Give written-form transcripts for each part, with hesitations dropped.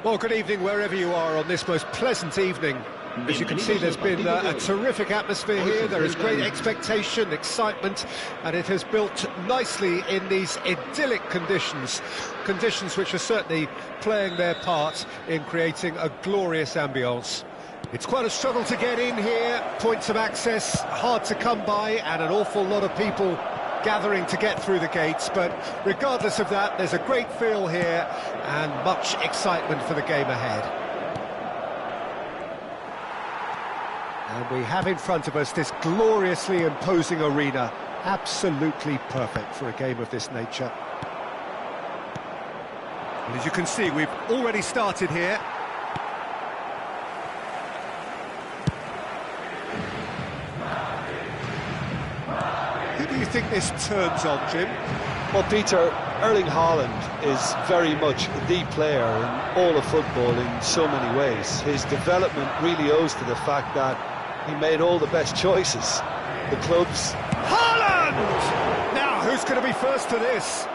Well, good evening wherever you are on this most pleasant evening. As you can see, there's been a terrific atmosphere here. There is great expectation, excitement, and it has built nicely in these idyllic conditions. Conditions which are certainly playing their part in creating a glorious ambience. It's quite a struggle to get in here, points of access hard to come by, and an awful lot of people gathering to get through the gates, but regardless of that, there's a great feel here and much excitement for the game ahead. And we have in front of us this gloriously imposing arena, absolutely perfect for a game of this nature. And as you can see, we've already started here. Who do you think this turns on, Jim? Well, Peter, Erling Haaland is very much the player in all of football in so many ways. His development really owes to the fact that he made all the best choices. The clubs... Haaland! Now, who's going to be first to this?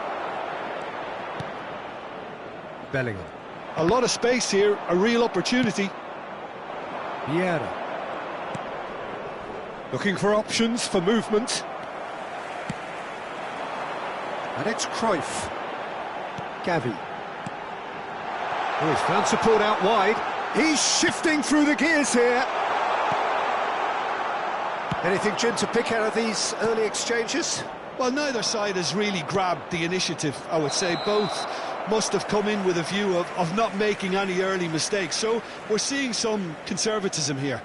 Bellingham. A lot of space here, a real opportunity. Vieira. Looking for options for movement. And it's Cruyff. Gavi. Oh, he's found support out wide. He's shifting through the gears here. Anything, Jim, to pick out of these early exchanges? Well, neither side has really grabbed the initiative, I would say. Both must have come in with a view of not making any early mistakes. So we're seeing some conservatism here.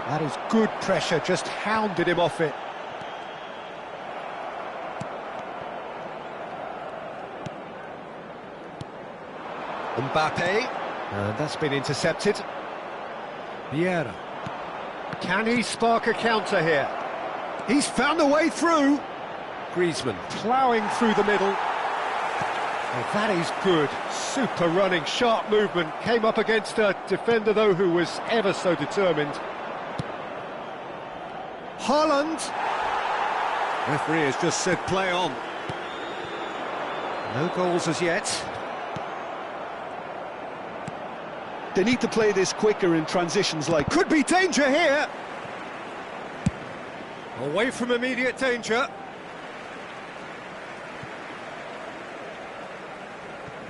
That is good pressure, just hounded him off it. Mbappe, and that's been intercepted. Vieira. Can he spark a counter here? He's found a way through. Griezmann ploughing through the middle. Oh, that is good. Super running, sharp movement. Came up against a defender, though, who was ever so determined. Haaland. Referee has just said play on. No goals as yet. They need to play this quicker in transitions like... Could be danger here! Away from immediate danger.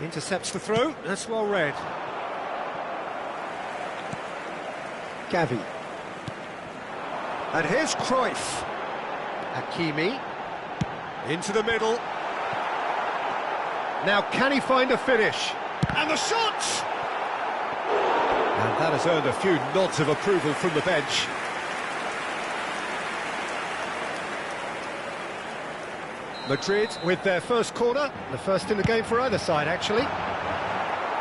Intercepts the throw, that's well read. Gavi. And here's Cruyff. Hakimi. Into the middle. Now can he find a finish? And the shot! And that has earned a few nods of approval from the bench. Madrid with their first corner, the first in the game for either side, actually.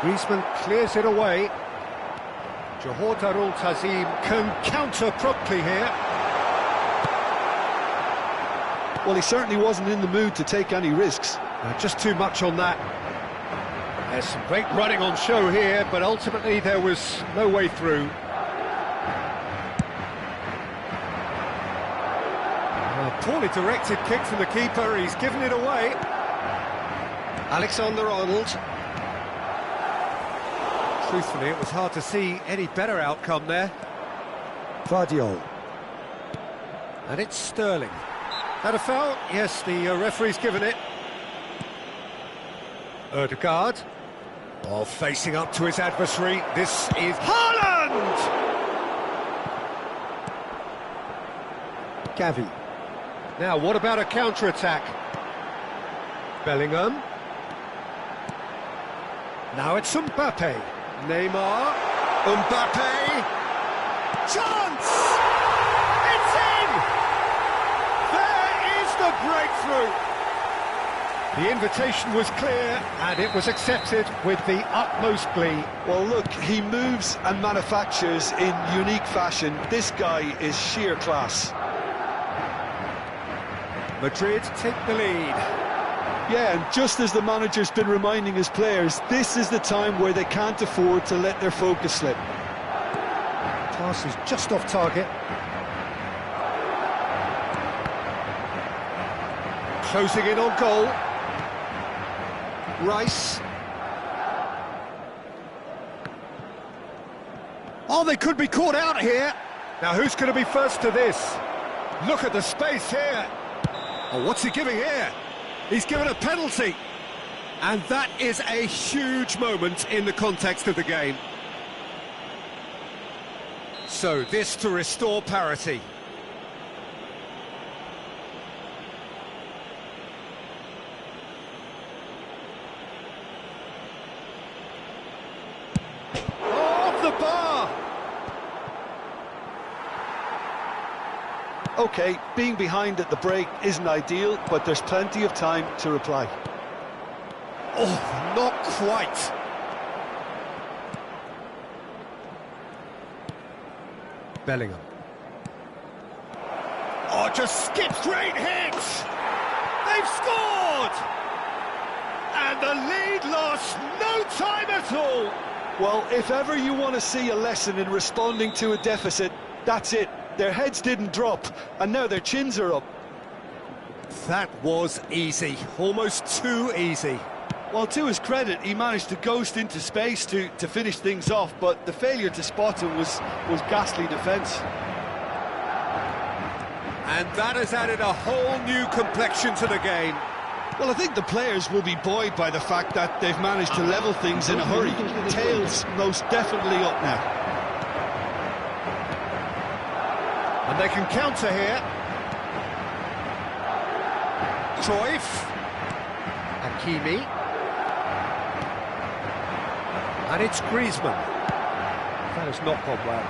Griezmann clears it away. Johor Darul Tazim can counter promptly here. Well, he certainly wasn't in the mood to take any risks. Just too much on that. There's some great running on show here, but ultimately there was no way through. A poorly directed kick from the keeper, he's given it away. Alexander-Arnold. Truthfully, it was hard to see any better outcome there. Vardiol. And it's Sterling. Had a foul? Yes, the referee's given it. Ødegaard. Oh, facing up to his adversary, this is Haaland! Gavi. Now, what about a counter-attack? Bellingham. Now it's Mbappe. Neymar. Mbappe. Chance! It's in! There is the breakthrough! The invitation was clear, and it was accepted with the utmost glee. Well, look, he moves and manufactures in unique fashion. This guy is sheer class. Madrid take the lead. Yeah, and just as the manager's been reminding his players, this is the time where they can't afford to let their focus slip. Pass is just off target. closing in on goal. Rice. Oh, they could be caught out here. Now, who's going to be first to this? Look at the space here. Oh, what's he giving here? He's given a penalty. And that is a huge moment in the context of the game. So, this to restore parity. Off the bar! OK, being behind at the break isn't ideal, but there's plenty of time to reply. Oh, not quite. Bellingham. Oh, just skipped straight hit! They've scored! And the lead lost no time at all! Well, if ever you want to see a lesson in responding to a deficit, that's it. Their heads didn't drop, and now their chins are up. That was easy, almost too easy. Well, to his credit, he managed to ghost into space to finish things off, but the failure to spot him was ghastly defence. And that has added a whole new complexion to the game. Well, I think the players will be buoyed by the fact that they've managed to level things in a hurry. Tails most definitely up now. And they can counter here. Cruyff. Hakimi. And it's Griezmann. That has not gone well.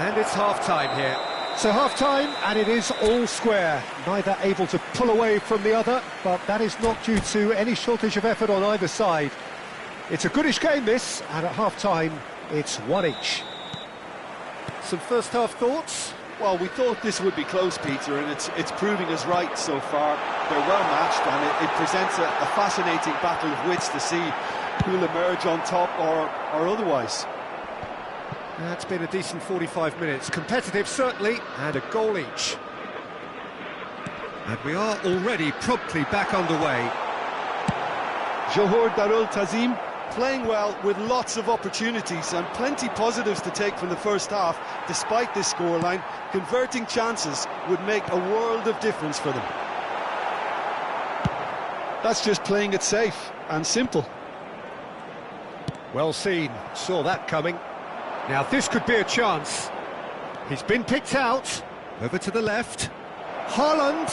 And it's half-time here. So half-time, and it is all square. Neither able to pull away from the other, but that is not due to any shortage of effort on either side. It's a goodish game, this, and at half-time, it's one each. Some first-half thoughts? Well, we thought this would be close, Peter, and it's proving us right so far. They're well matched, and it presents a fascinating battle of wits to see who'll emerge on top or otherwise. It's been a decent 45 minutes. Competitive, certainly, and a goal each. And we are already promptly back underway. Johor Darul Tazim playing well with lots of opportunities and plenty positives to take from the first half. Despite this scoreline, converting chances would make a world of difference for them. That's just playing it safe and simple. Well seen, saw that coming. Now this could be a chance. He's been picked out. Over to the left. Haaland.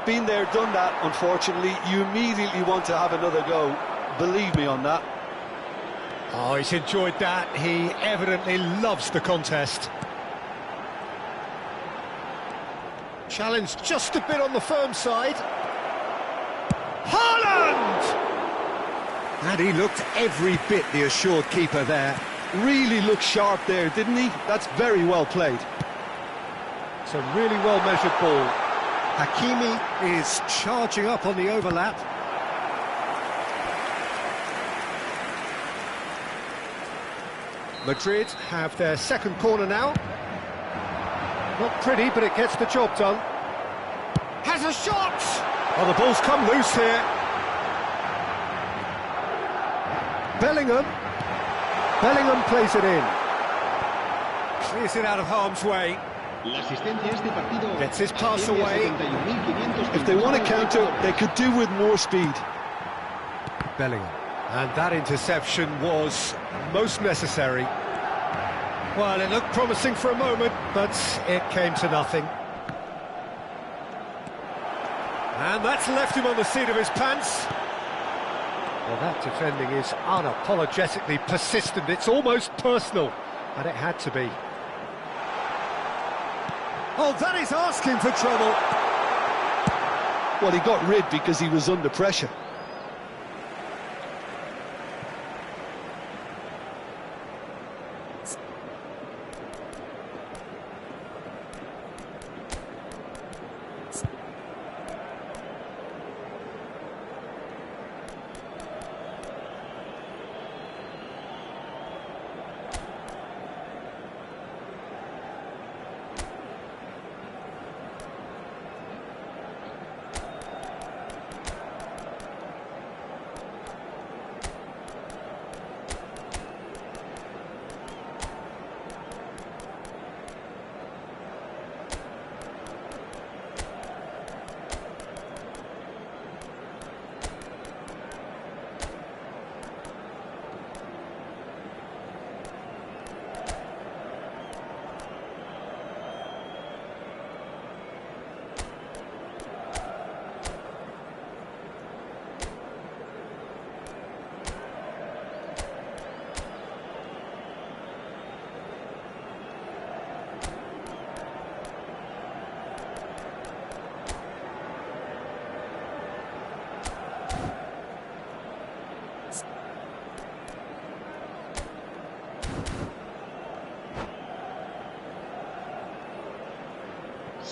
Been there, done that, unfortunately. You immediately want to have another go. Believe me on that. Oh, he's enjoyed that. He evidently loves the contest. Challenge just a bit on the firm side. Haaland! And he looked every bit the assured keeper there. Really looked sharp there, didn't he? That's very well played. It's a really well-measured ball. Hakimi is charging up on the overlap. Madrid have their second corner now. Not pretty, but it gets the job done. Has a shot! Oh, the ball's come loose here. Bellingham. Bellingham plays it in. Clears it out of harm's way. Gets his pass away. If they want to counter, they could do with more speed. Bellingham. And that interception was most necessary. Well, it looked promising for a moment, but it came to nothing. And that's left him on the seat of his pants. Well, that defending is unapologetically persistent. It's almost personal, and it had to be. Oh, that is asking for trouble. Well, he got rid because he was under pressure.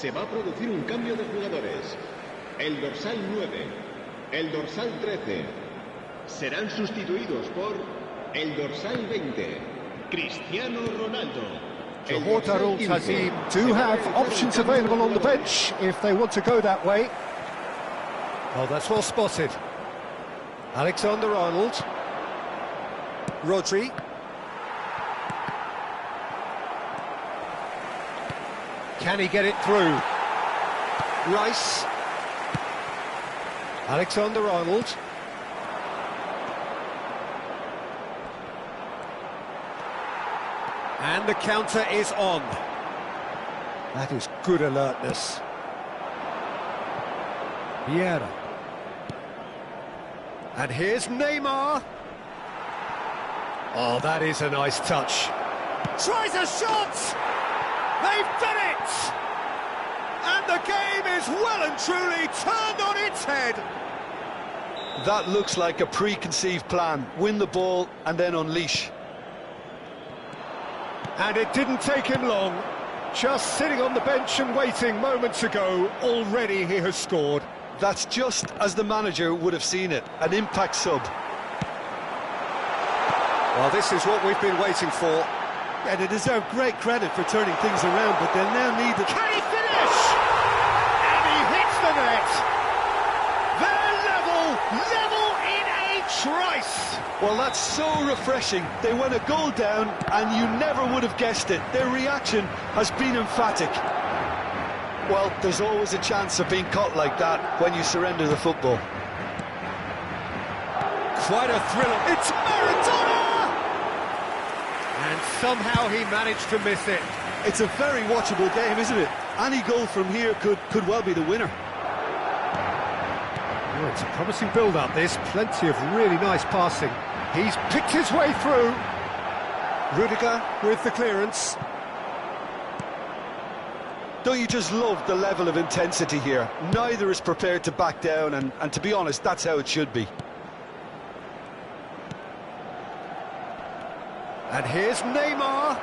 Se va a producir un cambio de jugadores. El dorsal 9, el dorsal 13 serán sustituidos por el dorsal 20, Cristiano Ronaldo. Johor Darul Tazim do have options available on the bench if they want to go that way. Oh, that's well spotted. Alexander-Arnold. Rodri. Can he get it through? Rice. Alexander-Arnold. And the counter is on. That is good alertness. Vieira. And here's Neymar. Oh, that is a nice touch. Tries a shot! They've done it! And the game is well and truly turned on its head. That looks like a preconceived plan. Win the ball and then unleash. And it didn't take him long. Just sitting on the bench and waiting moments ago, already he has scored. That's just as the manager would have seen it, an impact sub. Well, this is what we've been waiting for. Yeah, they deserve great credit for turning things around, but they'll now need the... Can he finish? And he hits the net. They're level in a trice. Well, that's so refreshing. They went a goal down, and you never would have guessed it. Their reaction has been emphatic. Well, there's always a chance of being caught like that when you surrender the football. Quite a thriller. It's Maradona! And somehow he managed to miss it. It's a very watchable game, isn't it? Any goal from here could well be the winner. Oh, it's a promising build-up, this. Plenty of really nice passing. He's picked his way through. Rudiger with the clearance. Don't you just love the level of intensity here? Neither is prepared to back down, and to be honest, that's how it should be. And here's Neymar.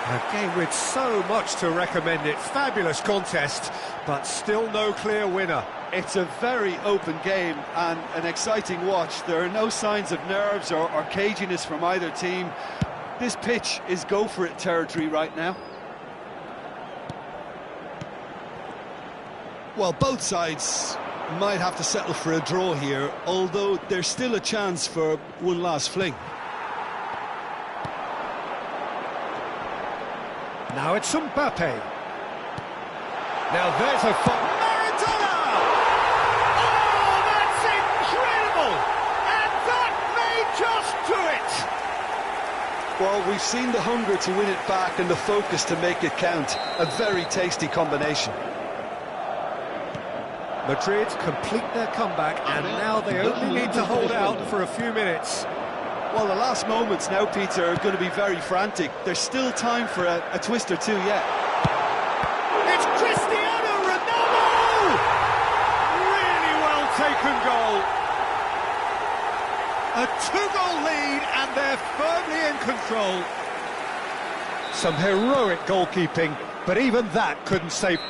A game with so much to recommend it. Fabulous contest, but still no clear winner. It's a very open game and an exciting watch. There are no signs of nerves or caginess from either team. This pitch is go-for-it territory right now. Well, both sides might have to settle for a draw here, although there's still a chance for one last fling. Now it's Mbappe. Now there's a... Maradona! Oh, that's incredible! And that may just do it! Well, we've seen the hunger to win it back and the focus to make it count. A very tasty combination. Madrid complete their comeback, and now they only need to hold out for a few minutes. Well, the last moments now, Peter, are going to be very frantic. There's still time for a twist or two yet. It's Cristiano Ronaldo! Really well taken goal. A two-goal lead, and they're firmly in control. Some heroic goalkeeping, but even that couldn't save.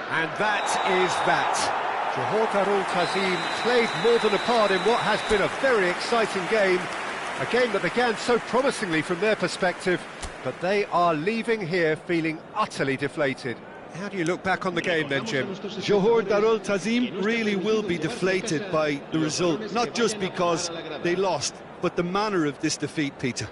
And that is that. Johor Darul Tazim played more than a part in what has been a very exciting game. A game that began so promisingly from their perspective, but they are leaving here feeling utterly deflated. How do you look back on the game then, Jim? Johor Darul Tazim really will be deflated by the result, not just because they lost, but the manner of this defeat, Peter.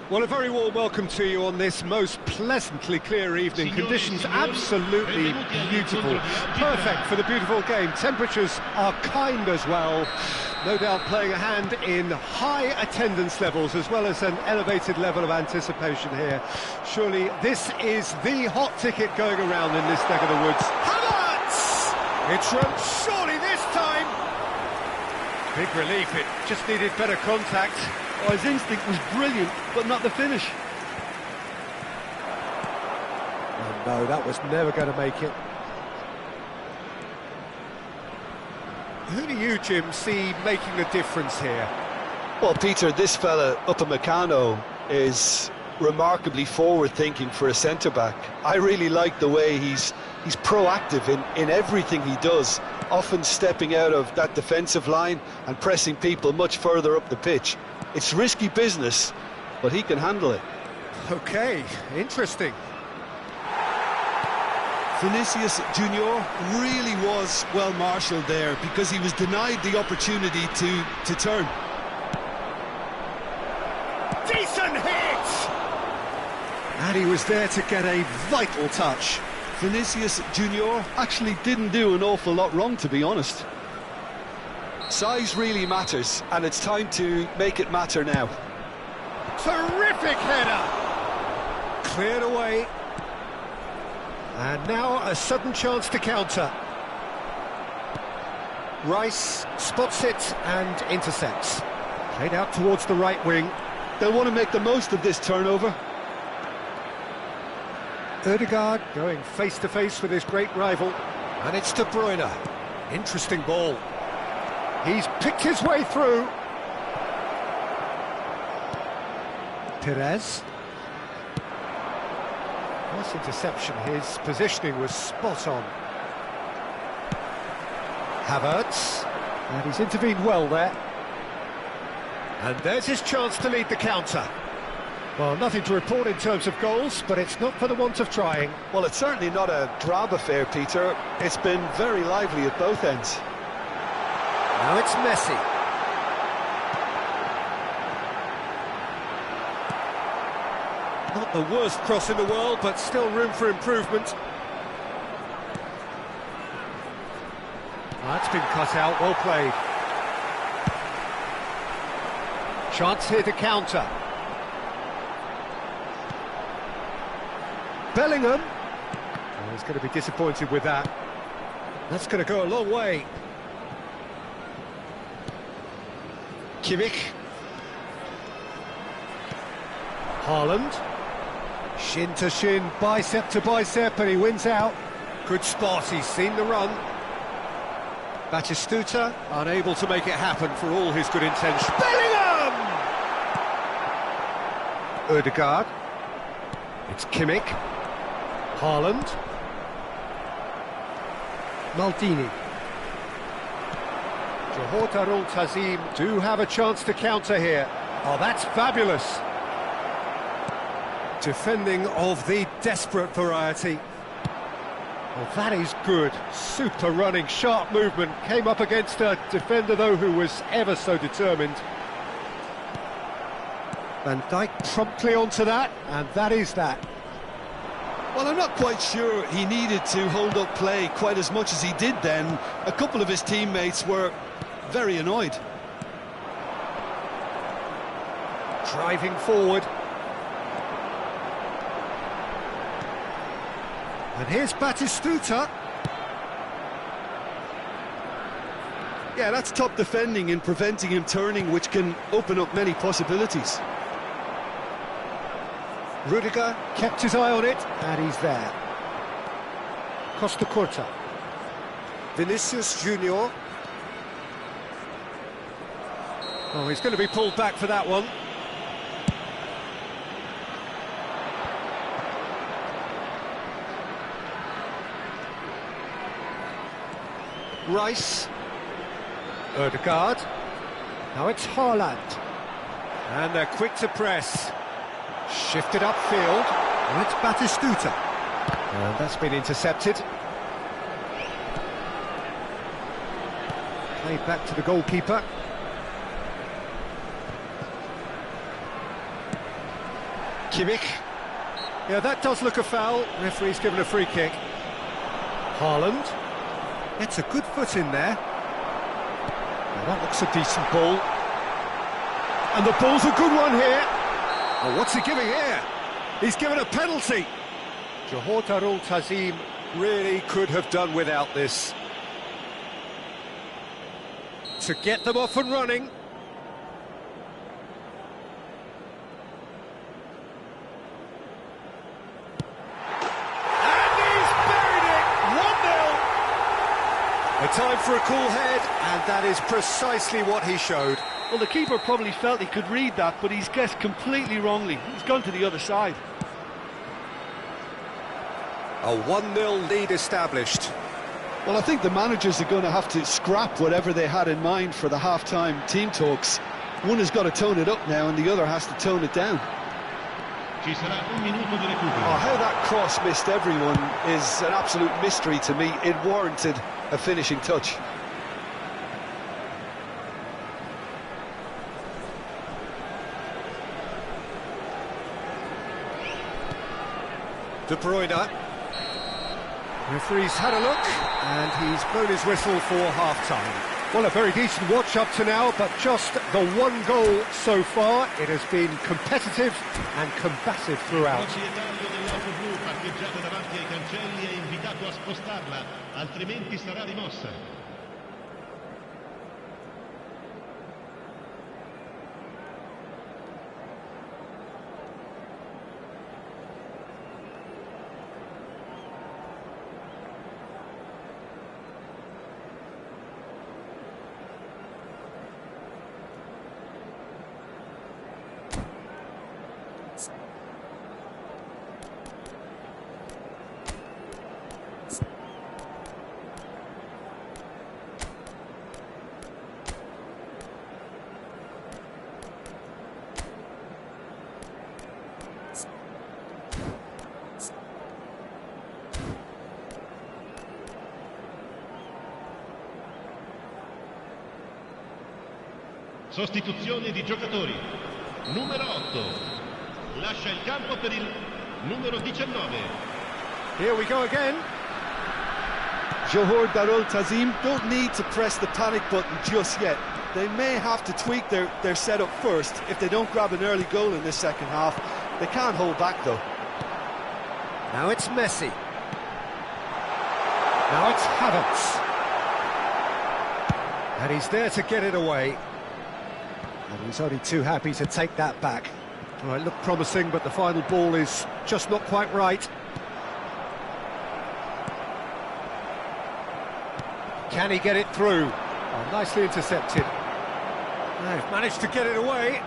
Well, a very warm welcome to you on this most pleasantly clear evening. Conditions absolutely beautiful. Perfect for the beautiful game. Temperatures are kind as well. No doubt playing a hand in high attendance levels as well as an elevated level of anticipation here. Surely this is the hot ticket going around in this neck of the woods. Havertz! It's run surely this time. Big relief, it just needed better contact. Oh, his instinct was brilliant, but not the finish. Oh no, that was never going to make it. Who do you, Jim, see making a difference here? Well, Peter, this fella, Upamecano, is remarkably forward-thinking for a centre-back. I really like the way he's proactive in everything he does, often stepping out of that defensive line and pressing people much further up the pitch. It's risky business, but he can handle it. Okay, interesting. Vinicius Junior really was well marshalled there because he was denied the opportunity to turn. Decent hit! And he was there to get a vital touch. Vinicius Junior actually didn't do an awful lot wrong, to be honest. Size really matters, and it's time to make it matter now. Terrific header! Cleared away. And now a sudden chance to counter. Rice spots it and intercepts. Played out towards the right wing. They'll want to make the most of this turnover. Ødegaard going face-to-face with his great rival. And it's De Bruyne. Interesting ball. He's picked his way through. Perez. Nice interception. His positioning was spot on. Havertz. And he's intervened well there. And there's his chance to lead the counter. Well, nothing to report in terms of goals, but it's not for the want of trying. Well, it's certainly not a drab affair, Peter. It's been very lively at both ends. Now it's Messi. Not the worst cross in the world, but still room for improvement. That's been cut out, well played. Chance here to counter. Bellingham. Oh, he's going to be disappointed with that. That's going to go a long way. Kimmich. Haaland. Shin to shin, bicep to bicep, and he wins out. Good spot, he's seen the run. Batistuta unable to make it happen for all his good intentions. Bellingham! Ødegaard. It's Kimmich. Haaland. Maldini. Johor Darul Tazim do have a chance to counter here. Oh, that's fabulous. Defending of the desperate variety. Well, that is good. Super running, sharp movement. Came up against a defender, though, who was ever so determined. Van Dijk promptly onto that, and that is that. Well, I'm not quite sure he needed to hold up play quite as much as he did then. A couple of his teammates were very annoyed. Driving forward. And here's Batistuta. Yeah, that's top defending in preventing him turning, which can open up many possibilities. Rudiger kept his eye on it, and he's there. Costa Curta. Vinicius Junior. Oh, he's going to be pulled back for that one. Rice. Ødegaard. Now it's Haaland. And they're quick to press. Shifted upfield. And it's Batistuta. And that's been intercepted. Played back to the goalkeeper. Kimmich. Yeah, that does look a foul. Referee's given a free kick. Haaland. It's a good foot in there. Now that looks a decent ball. And the ball's a good one here. Oh, what's he giving here? He's given a penalty. Johor Darul Tazim really could have done without this. To get them off and running. A time for a cool head, and that is precisely what he showed. Well, the keeper probably felt he could read that, but he's guessed completely wrongly. He's gone to the other side. A 1-0 lead established. Well, I think the managers are going to have to scrap whatever they had in mind for the half-time team talks. One has got to tone it up now, and the other has to tone it down. Oh, how that cross missed everyone is an absolute mystery to me. It warranted a finishing touch. De Bruyne. Referee's had a look, and he's blown his whistle for half-time. Well, a very decent watch up to now, but just the one goal so far. It has been competitive and combative throughout. Sostituzione di giocatori. Numero 8. Lascia il campo per il numero 19. Here we go again. Johor Darul Tazim don't need to press the panic button just yet. They may have to tweak their setup first if they don't grab an early goal in this second half. They can't hold back though. Now it's Messi. Now it's Havertz. And he's there to get it away. And he's only too happy to take that back. Well, it looked promising, but the final ball is just not quite right. Can he get it through? Oh, nicely intercepted. They've managed to get it away.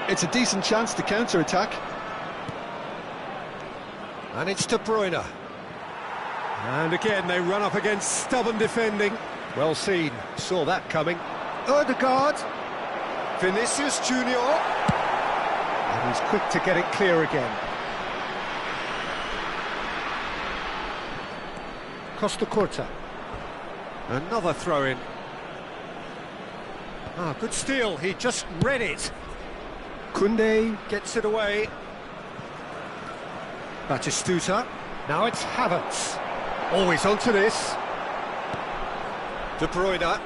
It's a decent chance to counter-attack. And it's De Bruyne. And again, they run up against stubborn defending. Well seen, saw that coming. Odegaard. Vinicius Junior. And he's quick to get it clear again. Costa Curta. Another throw-in. Ah, good steal, he just read it. Koundé gets it away. Batistuta. Now it's Havertz. Always onto this. De Bruyne.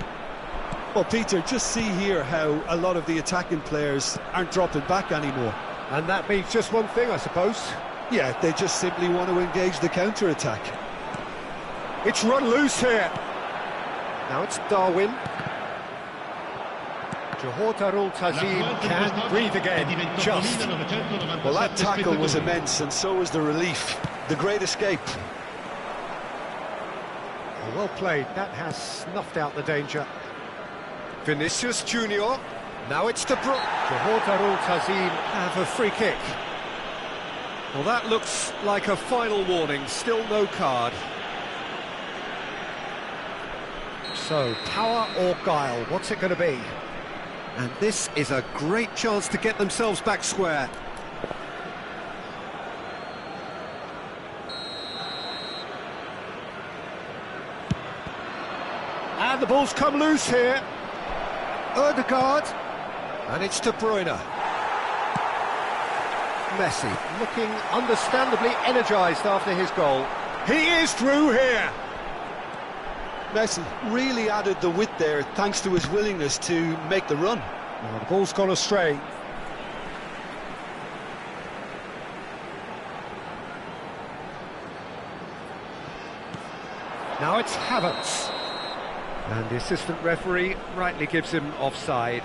Well, Peter, just see here how a lot of the attacking players aren't dropping back anymore. And that means just one thing, I suppose. Yeah, they just simply want to engage the counter-attack. It's run loose here. Now it's Darwin. Johor Darul Tazim can breathe again, just. Well, that tackle was immense, and so was the relief. The great escape. Well played, that has snuffed out the danger. Vinicius Junior. Now it's De Bruyne. Johor Darul Tazim have a free kick. Well, that looks like a final warning, still no card. So, power or guile, what's it going to be? And this is a great chance to get themselves back square. And the ball's come loose here. Ødegaard, and it's De Bruyne. Messi looking understandably energised after his goal. He is through here. Messi really added the width there thanks to his willingness to make the run. Well, the ball's gone astray. Now it's Havertz. And the assistant referee rightly gives him offside.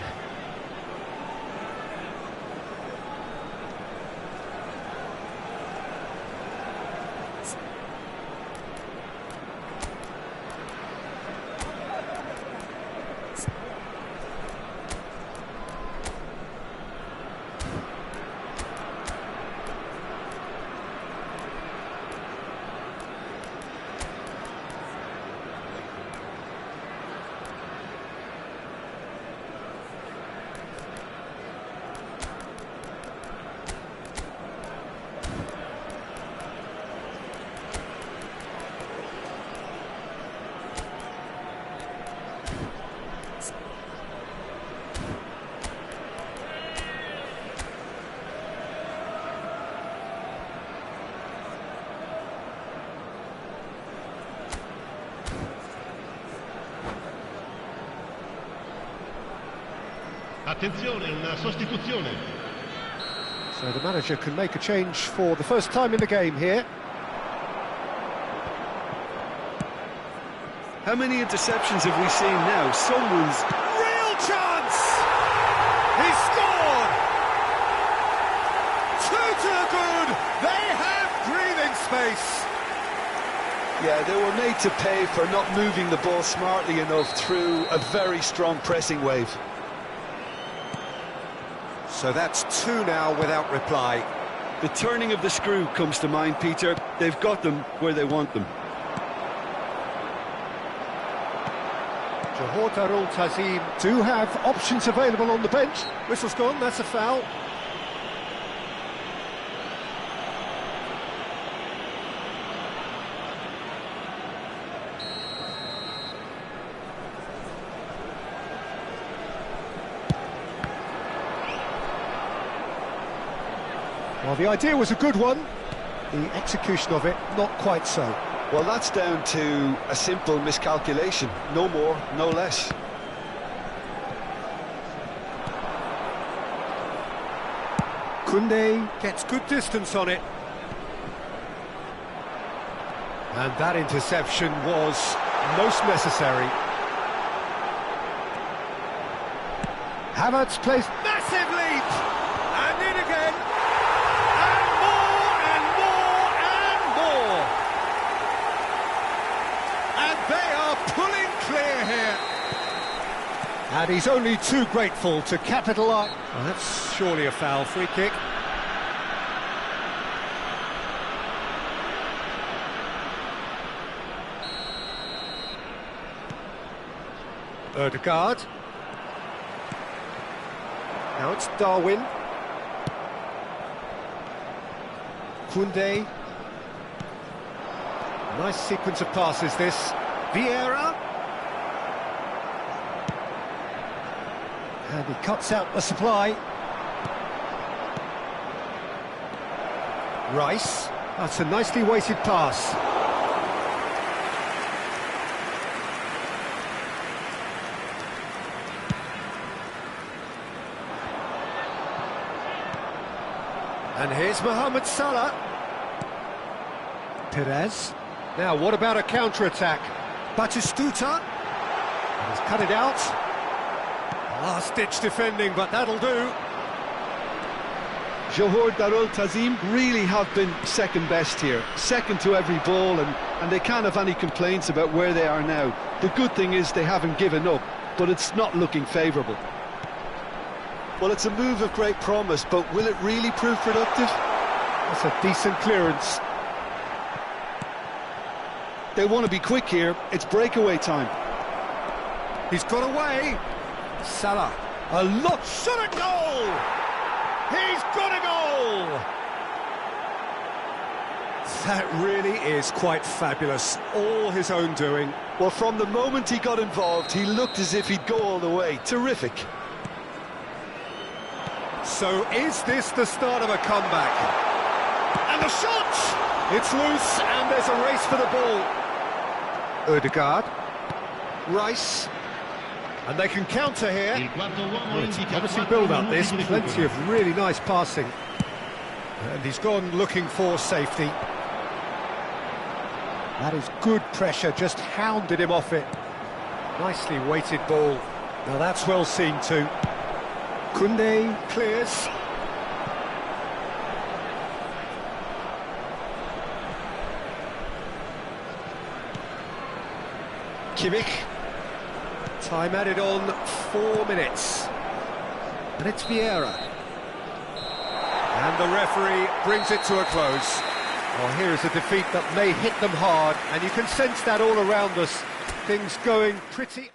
Attenzione, una sostituzione. So the manager can make a change for the first time in the game here. How many interceptions have we seen now? Someone's... Real chance! He scored! 2 to the good! They have breathing space! Yeah, they were made to pay for not moving the ball smartly enough through a very strong pressing wave. So that's 2 now without reply. The turning of the screw comes to mind, Peter. They've got them where they want them. Johor Darul Tazim do have options available on the bench. Whistle's gone, that's a foul. Well, the idea was a good one, the execution of it not quite so. Well, that's down to a simple miscalculation, no more, no less. Koundé gets good distance on it. And that interception was most necessary. Havertz plays massive leap! And in again! And more, and more, and more! And they are pulling clear here. And he's only too grateful to capitalise. Well, that's surely a foul. Free kick. Ødegaard. Now it's Darwin. Koundé. Nice sequence of passes this. Vieira. And he cuts out the supply. Rice. That's a nicely weighted pass. And here's Mohamed Salah. Perez. Now, what about a counter-attack? Batistuta. He's cut it out. Last-ditch defending, but that'll do. Johor Darul Tazim really have been second best here, second to every ball, and they can't have any complaints about where they are now. The good thing is they haven't given up, but it's not looking favourable. Well, it's a move of great promise, but will it really prove productive? That's a decent clearance. They want to be quick here. It's breakaway time. He's got away. Salah. A lot. Shot at goal! He's got a goal! That really is quite fabulous. All his own doing. Well, from the moment he got involved, he looked as if he'd go all the way. Terrific. So is this the start of a comeback? And the shot! It's loose, and there's a race for the ball. Odegaard. Rice. And they can counter here. Well, it's a promising build-up, this. Plenty of really nice passing. And he's gone looking for safety. That is good pressure, just hounded him off it. Nicely weighted ball. Now that's well seen too. Koundé clears. Kimmich. Time added on 4 minutes. And it's Vieira. And the referee brings it to a close. Well, here is a defeat that may hit them hard, and you can sense that all around us. Things going pretty...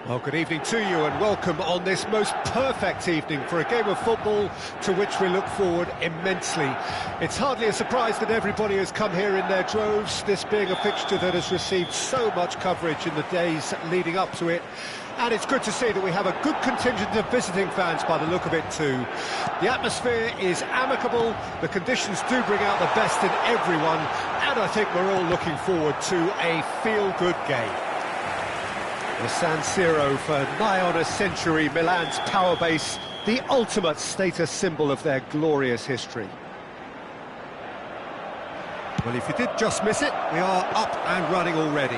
Well, good evening to you and welcome on this most perfect evening for a game of football to which we look forward immensely. It's hardly a surprise that everybody has come here in their droves, this being a fixture that has received so much coverage in the days leading up to it. And it's good to see that we have a good contingent of visiting fans by the look of it too. The atmosphere is amicable, the conditions do bring out the best in everyone, and I think we're all looking forward to a feel-good game. The San Siro for nigh on a century, Milan's power base, the ultimate status symbol of their glorious history. Well, if you did just miss it, we are up and running already.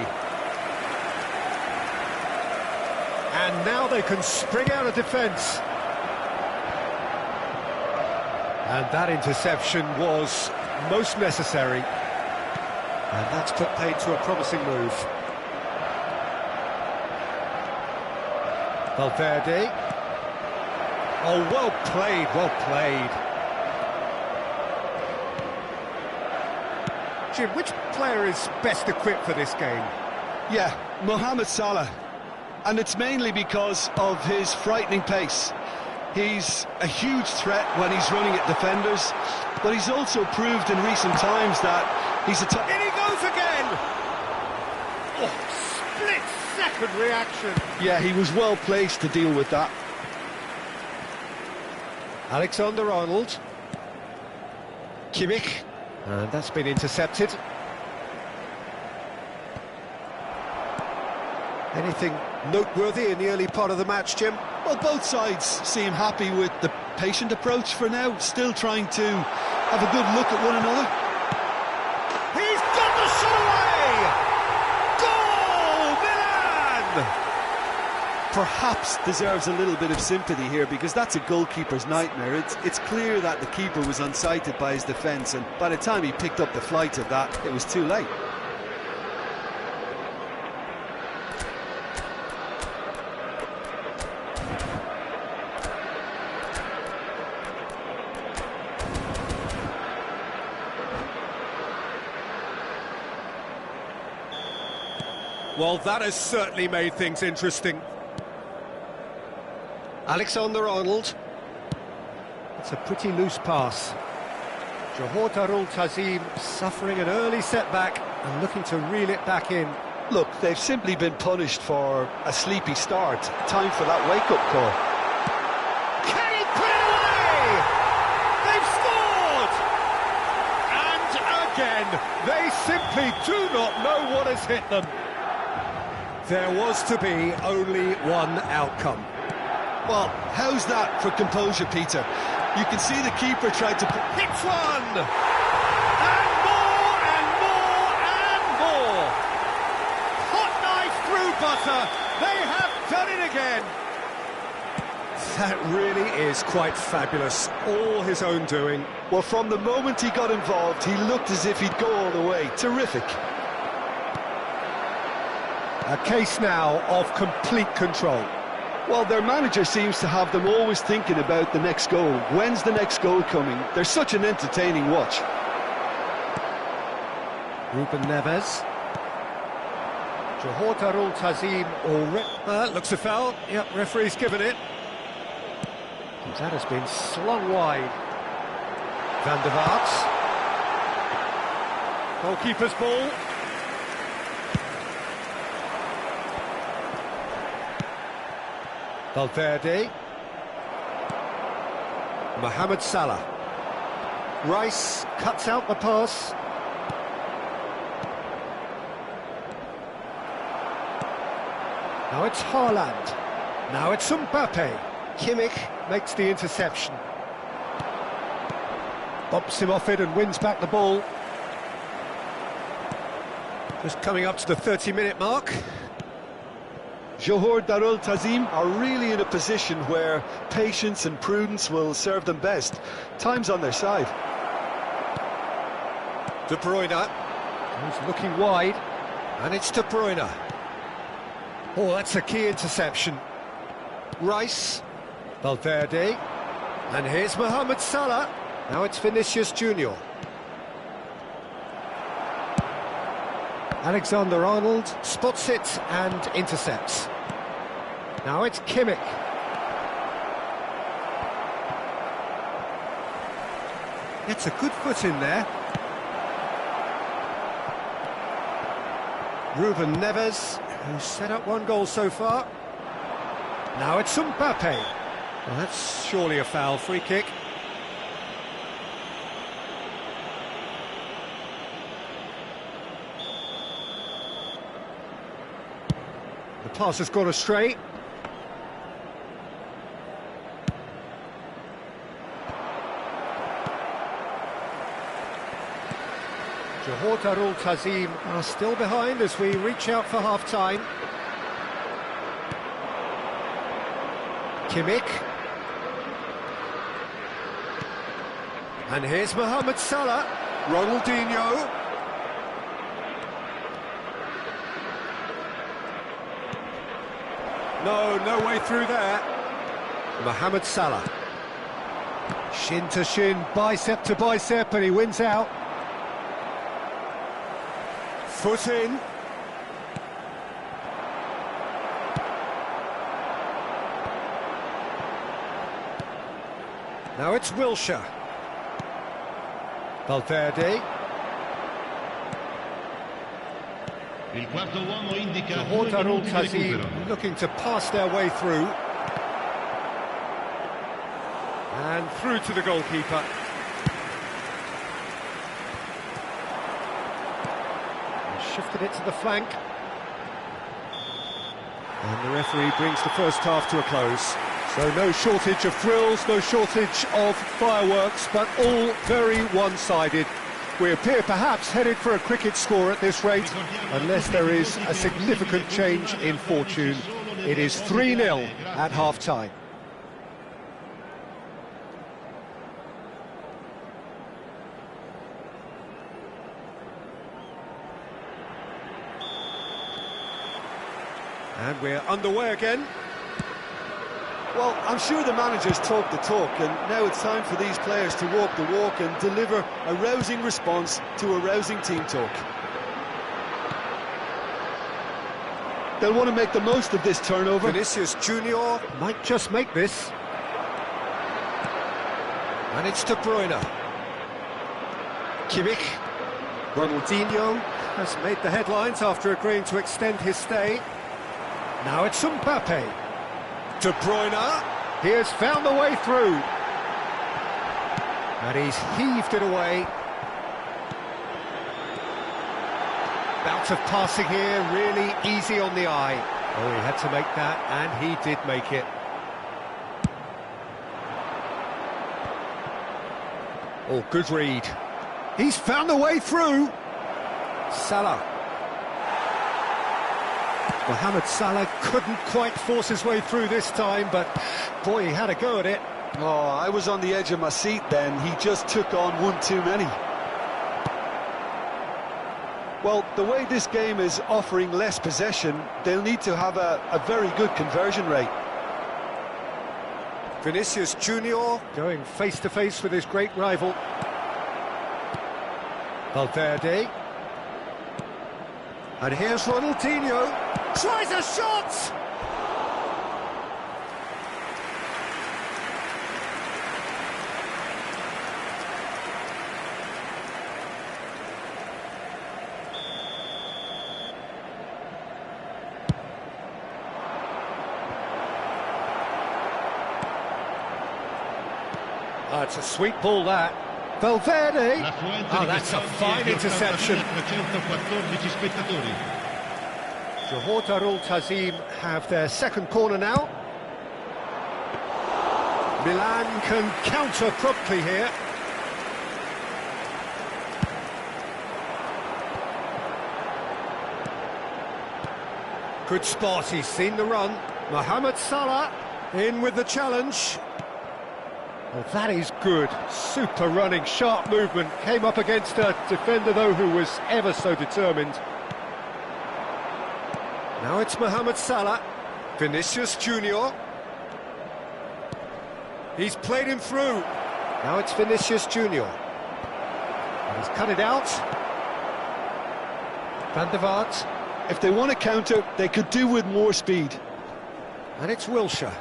And now they can spring out of defence. And that interception was most necessary. And that's put paid to a promising move. Valverde. Oh, well played, well played. Jim, which player is best equipped for this game? Yeah, Mohamed Salah. And it's mainly because of his frightening pace. He's a huge threat when he's running at defenders, but he's also proved in recent times that he's a top... In he goes again! Oh, split-second reaction. Yeah, he was well placed to deal with that. Alexander-Arnold. Kimmich. And that's been intercepted. Anything noteworthy in the early part of the match, Jim? Well, both sides seem happy with the patient approach for now, still trying to have a good look at one another. He's got the shot away! Goal, Milan! Perhaps deserves a little bit of sympathy here, because that's a goalkeeper's nightmare. It's clear that the keeper was unsighted by his defence, and by the time he picked up the flight of that, it was too late. Well, that has certainly made things interesting. Alexander-Arnold. It's a pretty loose pass. Johor Darul Tazim suffering an early setback and looking to reel it back in. Look, they've simply been punished for a sleepy start. Time for that wake-up call. Can he put it away? They've scored! And again, they simply do not know what has hit them. There was to be only one outcome. Well, how's that for composure, Peter? You can see the keeper tried to... Hits one! And more, and more, and more! Hot knife through butter! They have done it again! That really is quite fabulous. All his own doing. Well, from the moment he got involved, he looked as if he'd go all the way. Terrific. A case now of complete control. Well, their manager seems to have them always thinking about the next goal. When's the next goal coming? They're such an entertaining watch. Ruben Neves. Johor Darul Tazim already... looks a foul. Yep, referee's given it. That has been slung wide. Van der Vaart. Goalkeeper's ball. Valverde. Mohamed Salah. Rice cuts out the pass. Now it's Haaland. Now it's Mbappe. Kimmich makes the interception. Bumps him off it and wins back the ball. Just coming up to the 30-minute mark. Johor Darul Tazim are really in a position where patience and prudence will serve them best. Time's on their side. De Bruyne. He's looking wide. And it's De Bruyne. Oh, that's a key interception. Rice. Valverde. And here's Mohamed Salah. Now it's Vinicius Junior. Alexander-Arnold spots it and intercepts. Now it's Kimmich. Gets a good foot in there. Ruben Neves, who's set up one goal so far. Now it's Mbappe. Well, that's surely a foul. Free kick. The pass has gone astray. Johor Darul Tazim are still behind as we reach out for half-time. Kimmich. And here's Mohamed Salah. Ronaldinho. No way through there. Mohamed Salah. Shin to shin, bicep to bicep, and he wins out. Foot in. Now it's Wilshere. Valverde. Johor Darul Tazim looking to pass their way through. And through to the goalkeeper. Shifted it to the flank. And the referee brings the first half to a close. So no shortage of thrills, no shortage of fireworks, but all very one-sided. We appear perhaps headed for a cricket score at this rate, unless there is a significant change in fortune. It is 3-0 at half-time. And we're underway again. Well, I'm sure the manager's talked the talk, and now it's time for these players to walk the walk and deliver a rousing response to a rousing team talk. They'll want to make the most of this turnover. Vinicius Junior might just make this. And it's De Bruyne. Kimmich. Ronaldinho has made the headlines after agreeing to extend his stay. Now it's Mbappe. De Bruyne, he has found the way through. And he's heaved it away. Bout of passing here, really easy on the eye. Oh, he had to make that, and he did make it. Oh, good read. He's found the way through. Salah. Mohamed Salah couldn't quite force his way through this time, but boy, he had a go at it. Oh, I was on the edge of my seat then. He just took on one too many. Well, the way this game is offering less possession, they'll need to have a very good conversion rate. Vinicius Junior going face-to-face with his great rival. Valverde. And here's Ronaldinho. Tries a shot! Oh, it's a sweet ball, that. Valverde. Oh, that's a fine interception. Johor Darul Tazim have their second corner now. Milan can counter promptly here. Good spot, he's seen the run. Mohamed Salah in with the challenge. Well, that is good. Super running, sharp movement. Came up against a defender, though, who was ever so determined. Now it's Mohamed Salah. Vinicius Junior. He's played him through. Now it's Vinicius Junior. And he's cut it out. Van der Vaart. If they want to counter, they could do with more speed. And it's Wilshere.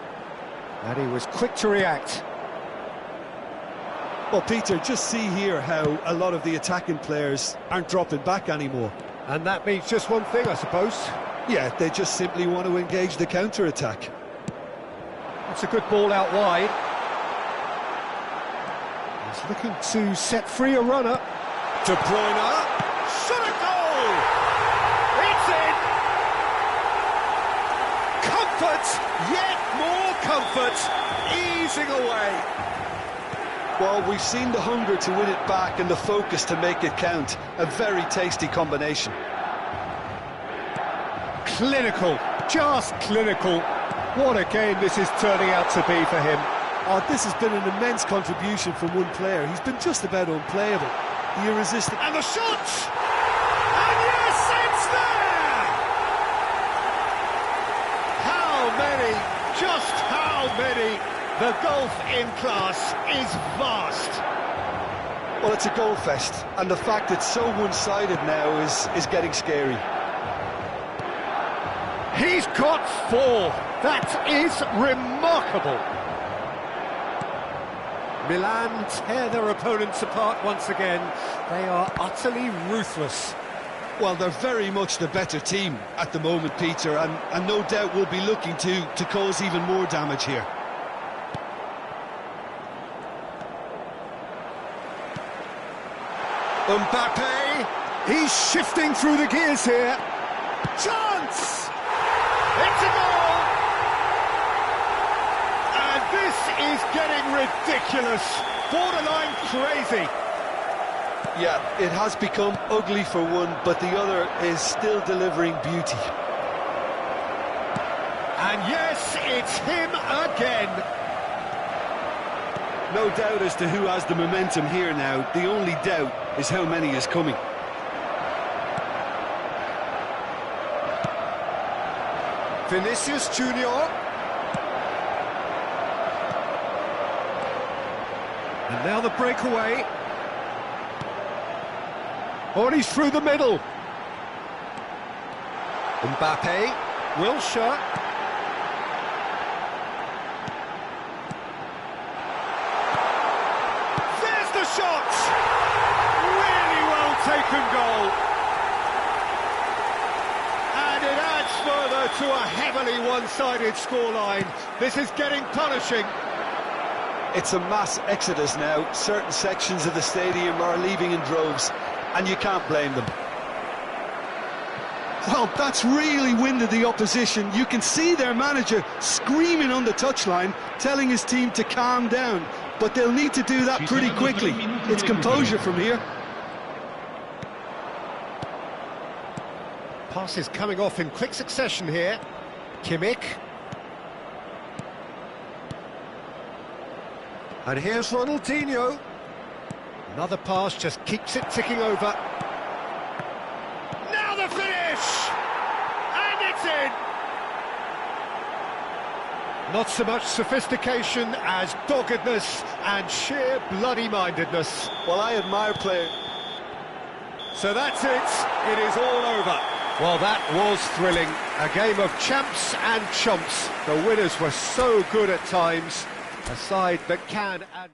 And he was quick to react. Well, Peter, just see here how a lot of the attacking players aren't dropping back anymore. And that means just one thing, I suppose. Yeah, they just simply want to engage the counter-attack. That's a good ball out wide. He's looking to set free a runner. De Bruyne. Shot a goal! It's in! Comfort, yet more comfort, easing away. Well, we've seen the hunger to win it back and the focus to make it count. A very tasty combination. Clinical, just clinical. What a game this is turning out to be for him. Oh, this has been an immense contribution from one player. He's been just about unplayable. The irresistible... And the shot! And yes, it's there! How many, just how many? The gulf in class is vast. Well, it's a goal fest, and the fact it's so one-sided now is getting scary. He's got 4. That is remarkable. Milan tear their opponents apart once again. They are utterly ruthless. Well, they're very much the better team at the moment, Peter, and no doubt will be looking to cause even more damage here. Mbappe, he's shifting through the gears here. Chance! It's a goal! And this is getting ridiculous, borderline crazy. Yeah, it has become ugly for one, but the other is still delivering beauty. And yes, it's him again. No doubt as to who has the momentum here now. The only doubt is how many is coming. Vinicius Junior. And now the breakaway. Oh, and he's through the middle. Mbappe, Wilshere. There's the shot! Really well taken goal. And it adds further to a heavily one-sided scoreline. This is getting punishing. It's a mass exodus now. Certain sections of the stadium are leaving in droves, and you can't blame them. Well, that's really winded the opposition. You can see their manager screaming on the touchline, telling his team to calm down. But they'll need to do that pretty quickly. It's composure from here. Passes coming off in quick succession here. Kimmich. And here's Ronaldinho. Another pass just keeps it ticking over. Now the finish! And it's in! Not so much sophistication as doggedness and sheer bloody-mindedness. Well, I admire players. So that's it. It is all over. Well, that was thrilling. A game of champs and chumps. The winners were so good at times. A side that can add...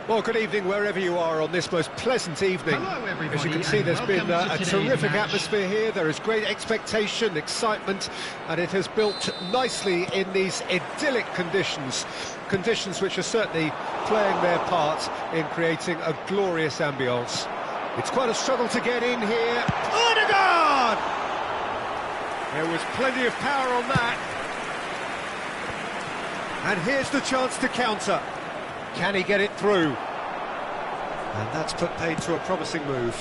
Well, good evening wherever you are on this most pleasant evening. Hello, everybody, As you can see, and there's been welcome a to today's terrific match. atmosphere here. There is great expectation, excitement, and it has built nicely in these idyllic conditions. Conditions which are certainly playing their part in creating a glorious ambience. It's quite a struggle to get in here. Odegaard! There was plenty of power on that. And here's the chance to counter. Can he get it through? And that's put paid to a promising move.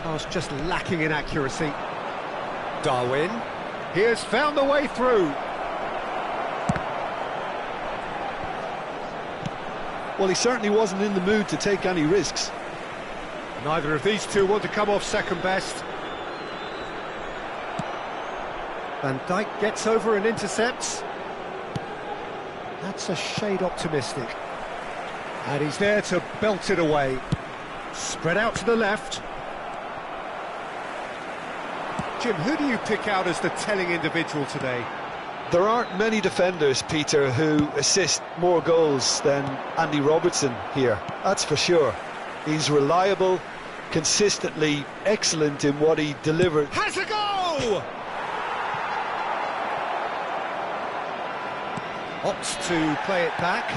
Pass just lacking in accuracy. Darwin. He has found the way through. Well, he certainly wasn't in the mood to take any risks. Neither of these two want to come off second best. Van Dijk gets over and intercepts. That's a shade optimistic. And he's there to belt it away. Spread out to the left. Jim, who do you pick out as the telling individual today? There aren't many defenders, Peter, who assist more goals than Andy Robertson here, that's for sure. He's reliable, consistently excellent in what he delivers. Has a goal! Opts to play it back.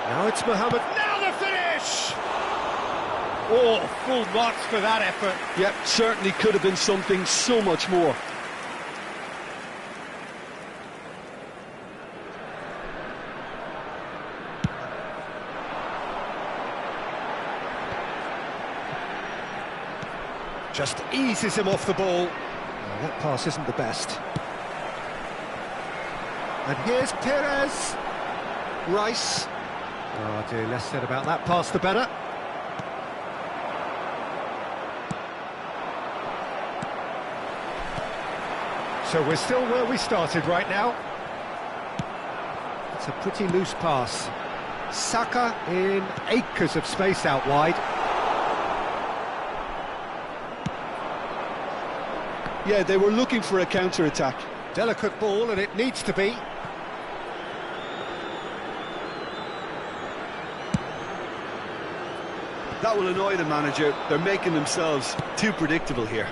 Now it's Mohamed. Now the finish! Oh, full marks for that effort. Yep, certainly could have been something so much more. Just eases him off the ball. Oh, that pass isn't the best. And here's Perez. Rice. Oh dear, less said about that pass the better. So we're still where we started right now. It's a pretty loose pass. Saka in acres of space out wide. Yeah, they were looking for a counter-attack. Delicate ball, and it needs to be. That will annoy the manager. They're making themselves too predictable here.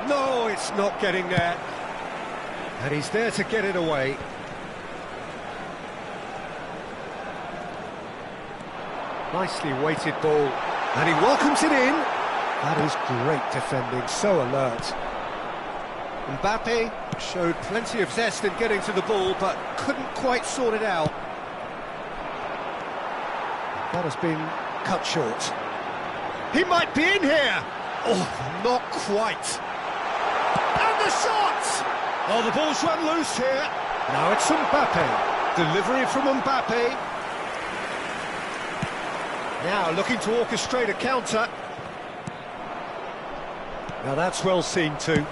No, it's not getting there. And he's there to get it away. Nicely weighted ball. And he welcomes it in. That is great defending, so alert. Mbappe showed plenty of zest in getting to the ball, but couldn't quite sort it out. That has been cut short. He might be in here! Oh, not quite. And the shot! Oh, the ball's run loose here. Now it's Mbappe. Delivery from Mbappe. Now looking to orchestrate a counter. Now that's well seen too.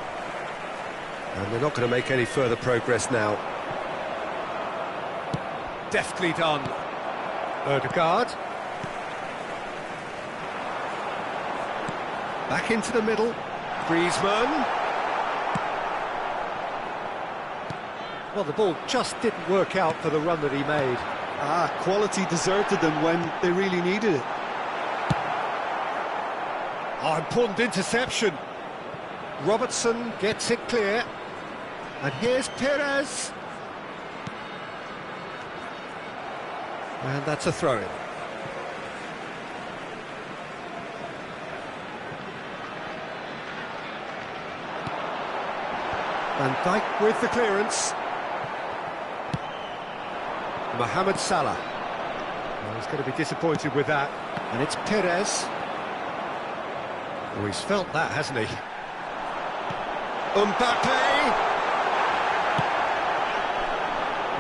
And they're not going to make any further progress now. Deftly done. Odegaard. Back into the middle. Griezmann. Well, the ball just didn't work out for the run that he made. Quality deserted them when they really needed it. Oh, important interception. Robertson gets it clear. And here's Perez. And that's a throw-in. Van Dijk with the clearance. Mohamed Salah. Well, he's going to be disappointed with that. And it's Perez. Oh, he's felt that, hasn't he?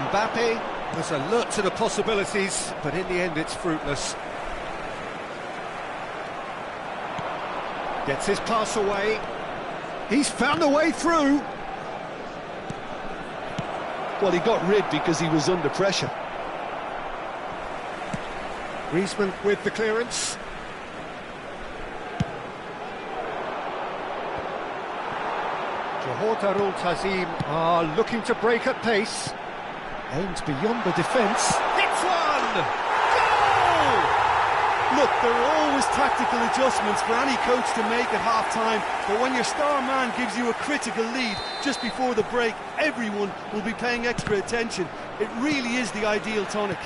Mbappe was alert to the possibilities, but in the end it's fruitless. Gets his pass away. He's found a way through. Well, he got rid because he was under pressure. Griezmann with the clearance. Darul Tazim are looking to break at pace. Aims beyond the defence. Hits one! Goal! Look, there are always tactical adjustments for any coach to make at half-time, but when your star man gives you a critical lead just before the break, everyone will be paying extra attention. It really is the ideal tonic.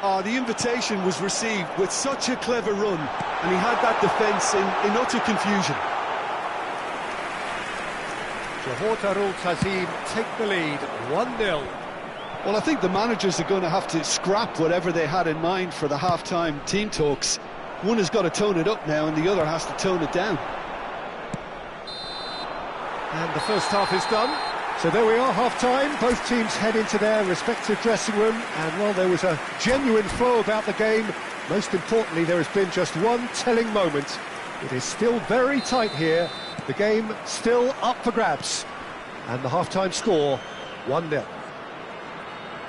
The invitation was received with such a clever run, and he had that defence in utter confusion. Darul Tazim take the lead, 1-0. Well, I think the managers are going to have to scrap whatever they had in mind for the half-time team talks. One has got to tone it up now, and the other has to tone it down. And the first half is done. So there we are, half-time. Both teams head into their respective dressing room. And while there was a genuine flow about the game, most importantly, there has been just one telling moment. It is still very tight here. The game still up for grabs. And the half-time score, 1-0.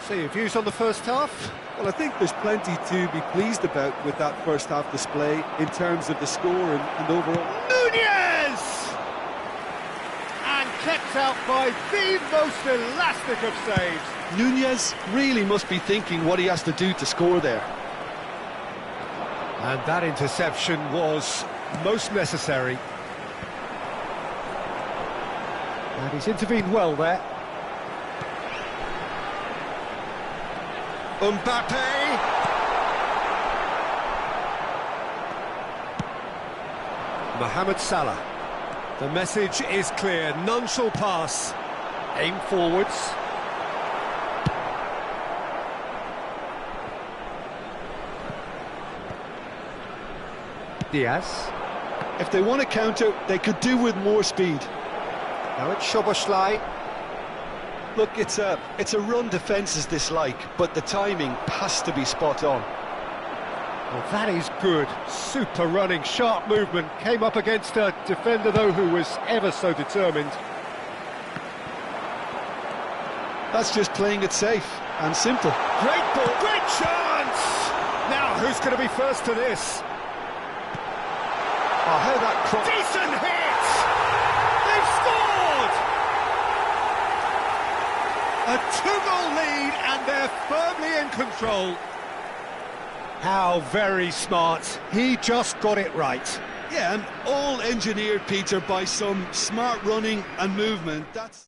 So your views on the first half? Well, I think there's plenty to be pleased about with that first half display in terms of the score and overall. Nunez! And kept out by the most elastic of saves. Nunez really must be thinking what he has to do to score there. And that interception was most necessary. And he's intervened well there. Mbappe! Mohamed Salah. The message is clear, none shall pass. Aim forwards. Diaz. If they want to counter, they could do with more speed. Now it's Szoboszlai. Look, it's a run defence's dislike, but the timing has to be spot on. Well, that is good. Super running, sharp movement. Came up against a defender, though, who was ever so determined. That's just playing it safe and simple. Great ball, great chance! Now, who's going to be first to this? Oh, how that cross... Decent hit! They've scored! A 2-goal lead, and they're firmly in control. How very smart. He just got it right. Yeah, and all engineered, Peter, by some smart running and movement. That's...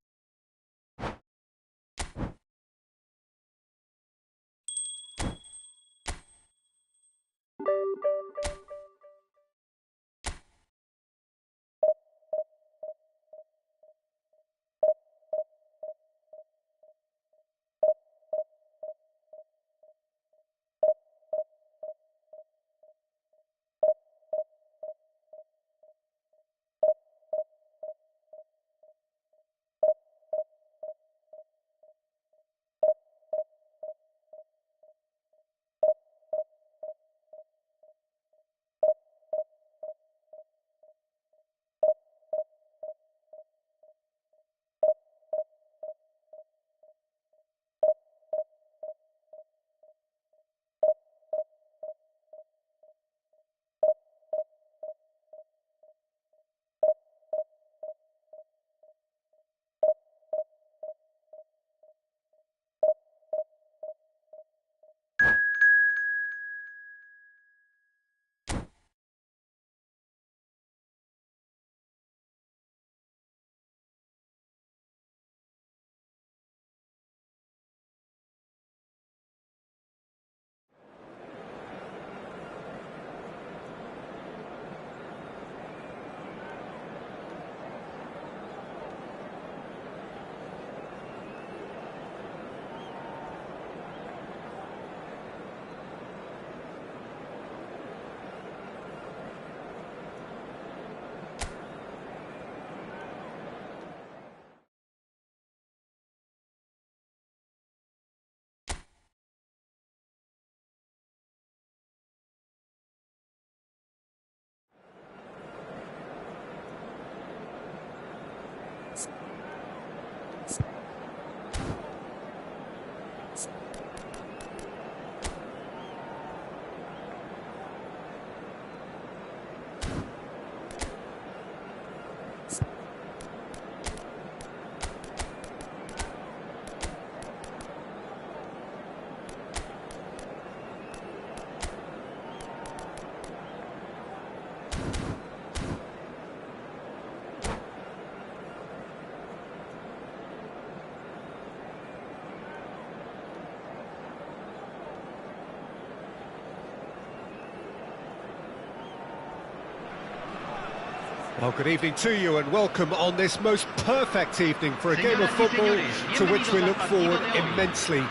Well, good evening to you and welcome on this most perfect evening for a game of football to which we look forward immensely.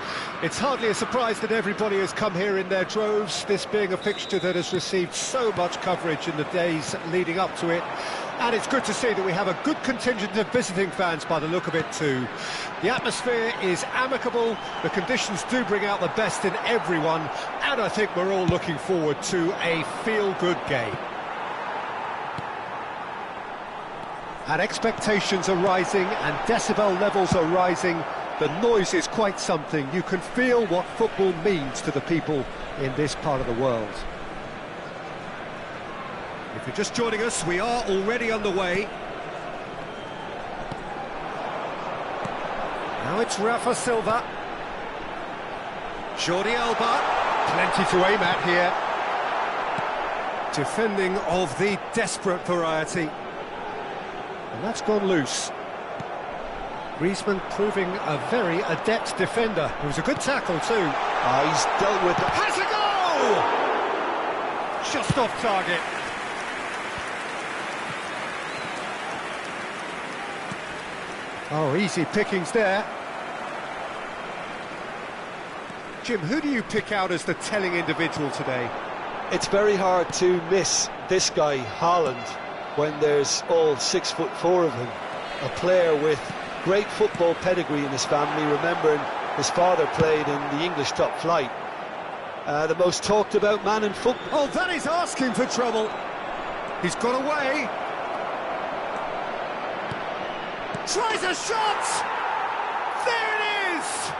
It's hardly a surprise that everybody has come here in their droves, this being a fixture that has received so much coverage in the days leading up to it. And it's good to see that we have a good contingent of visiting fans by the look of it too. The atmosphere is amicable, the conditions do bring out the best in everyone, and I think we're all looking forward to a feel-good game. And expectations are rising and decibel levels are rising. The noise is quite something. You can feel what football means to the people in this part of the world. If you're just joining us, we are already underway. Now it's Rafa Silva. Jordi Alba. Plenty to aim at here. Defending of the desperate variety. And that's gone loose. Griezmann proving a very adept defender. It was a good tackle too. He's dealt with it. Has a goal! Just off target. Oh, easy pickings there. Jim, who do you pick out as the telling individual today? It's very hard to miss this guy, Haaland, when there's all 6'4" of him. A player with great football pedigree in his family, remembering his father played in the English top flight. The most talked about man in football. Oh, that is asking for trouble. He's got away. Tries a shot! There it is!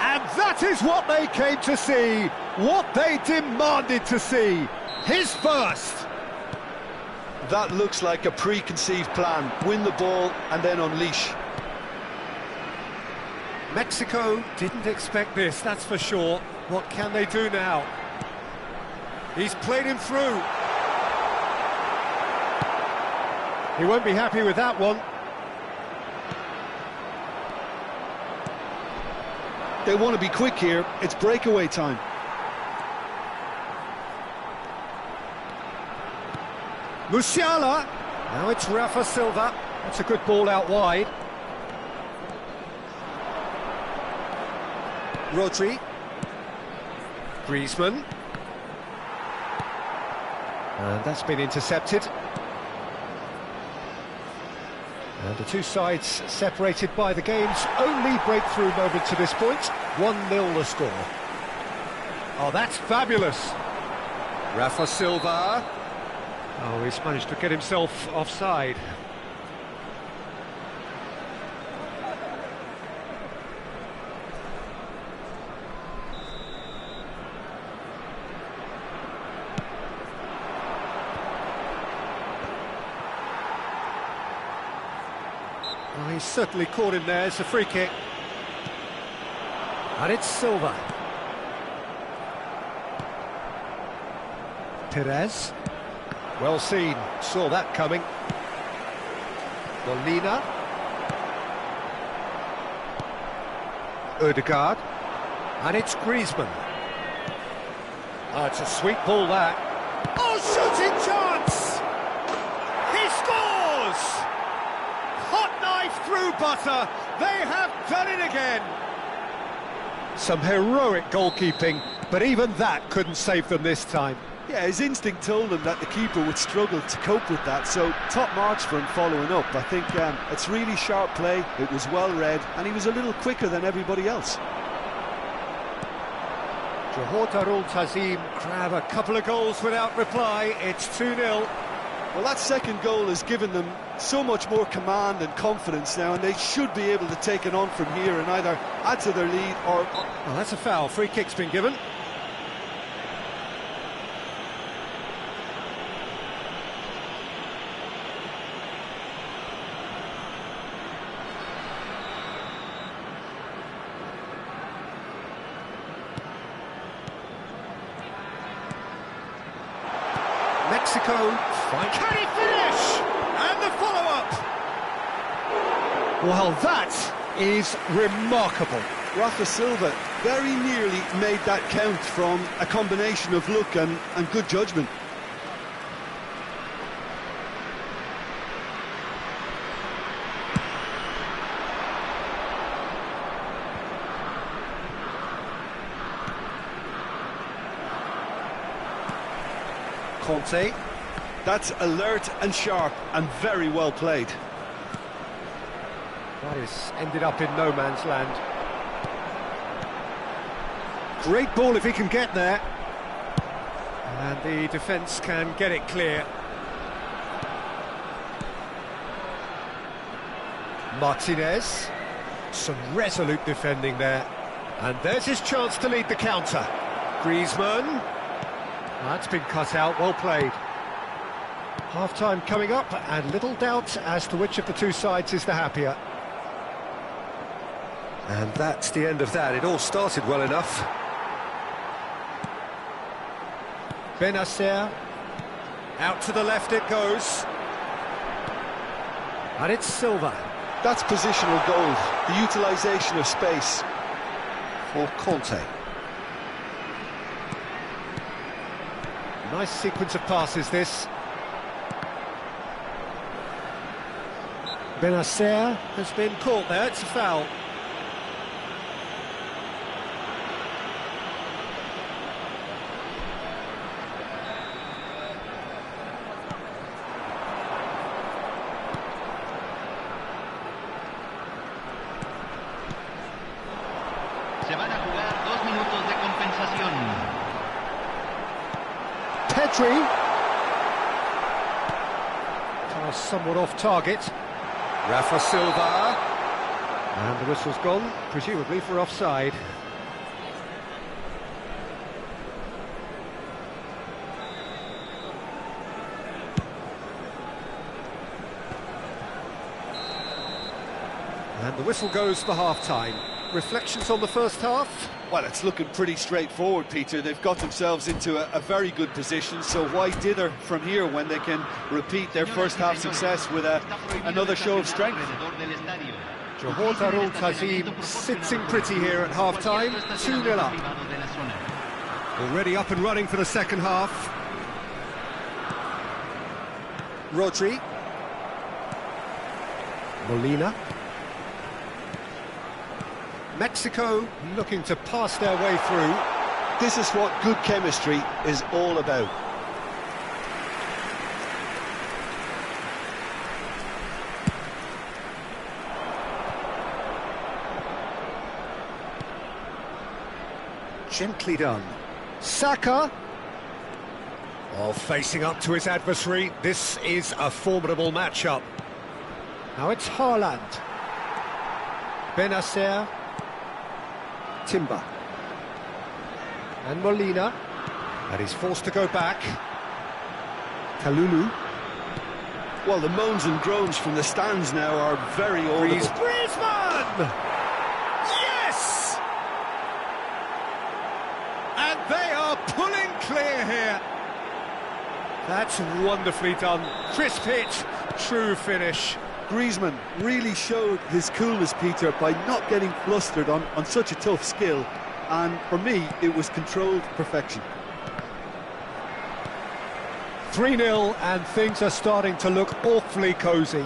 And that is what they came to see, what they demanded to see. His first. That looks like a preconceived plan. Win the ball and then unleash. Mexico didn't expect this, that's for sure. What can they do now? He's played him through. He won't be happy with that one. They want to be quick here. It's breakaway time. Musiala. Now it's Rafa Silva. That's a good ball out wide. Rodri. Griezmann. And that's been intercepted. And the two sides separated by the game's only breakthrough moment to this point. 1-0 the score. Oh, that's fabulous. Rafa Silva. Oh, he's managed to get himself offside. Oh, he's certainly caught him there. It's a free kick. And it's Silva. Perez. Well seen, saw that coming. Molina. Ødegaard. And it's Griezmann. Oh, it's a sweet ball, that. Oh, shooting chance! He scores! Hot knife through butter. They have done it again. Some heroic goalkeeping, but even that couldn't save them this time. Yeah, his instinct told him that the keeper would struggle to cope with that, so top marks for him following up. I think it's really sharp play, it was well read, and he was a little quicker than everybody else. Johor Darul Tazim grab a couple of goals without reply. It's 2-0. Well, that second goal has given them so much more command and confidence now, and they should be able to take it on from here and either add to their lead or... Well, that's a foul. Free kick's been given. Mexico, fine. Can he finish? And the follow-up. Well, that is remarkable. Rafa Silva very nearly made that count from a combination of luck and good judgment. Conte. That's alert and sharp and very well played. That is ended up in no man's land. Great ball if he can get there. And the defence can get it clear. Martinez. Some resolute defending there. And there's his chance to lead the counter. Griezmann. That's been cut out, well played. Half-time coming up, and little doubt as to which of the two sides is the happier. And that's the end of that. It all started well enough. Benacer. Out to the left it goes. And it's Silva. That's positional gold, the utilisation of space. For Conte. Nice sequence of passes, this. Benacer has been caught there, it's a foul. Se van a jugar 2 minutos de compensación. Pedri. Pass somewhat off target. Rafa Silva. And the whistle's gone, presumably for offside. And the whistle goes for half-time. Reflections on the first half? Well, it's looking pretty straightforward, Peter. They've got themselves into a very good position, so why dither from here when they can repeat their first half success with another show of strength? Johor Darul Tazim sitting pretty here at half-time, 2-0 up. Already up and running for the second half. Rodri. Molina. Mexico looking to pass their way through. This is what good chemistry is all about. Gently done. Saka. Oh, facing up to his adversary. This is a formidable matchup. Now it's Haaland. Benacer. Timber. And Molina. And he's forced to go back. Kalulu. Well, the moans and groans from the stands now are very audible. Griezmann! Yes! And they are pulling clear here. That's wonderfully done. Crisp hit, true finish. Griezmann really showed his coolness, Peter, by not getting flustered on such a tough skill. And for me, it was controlled perfection. 3-0, and things are starting to look awfully cosy.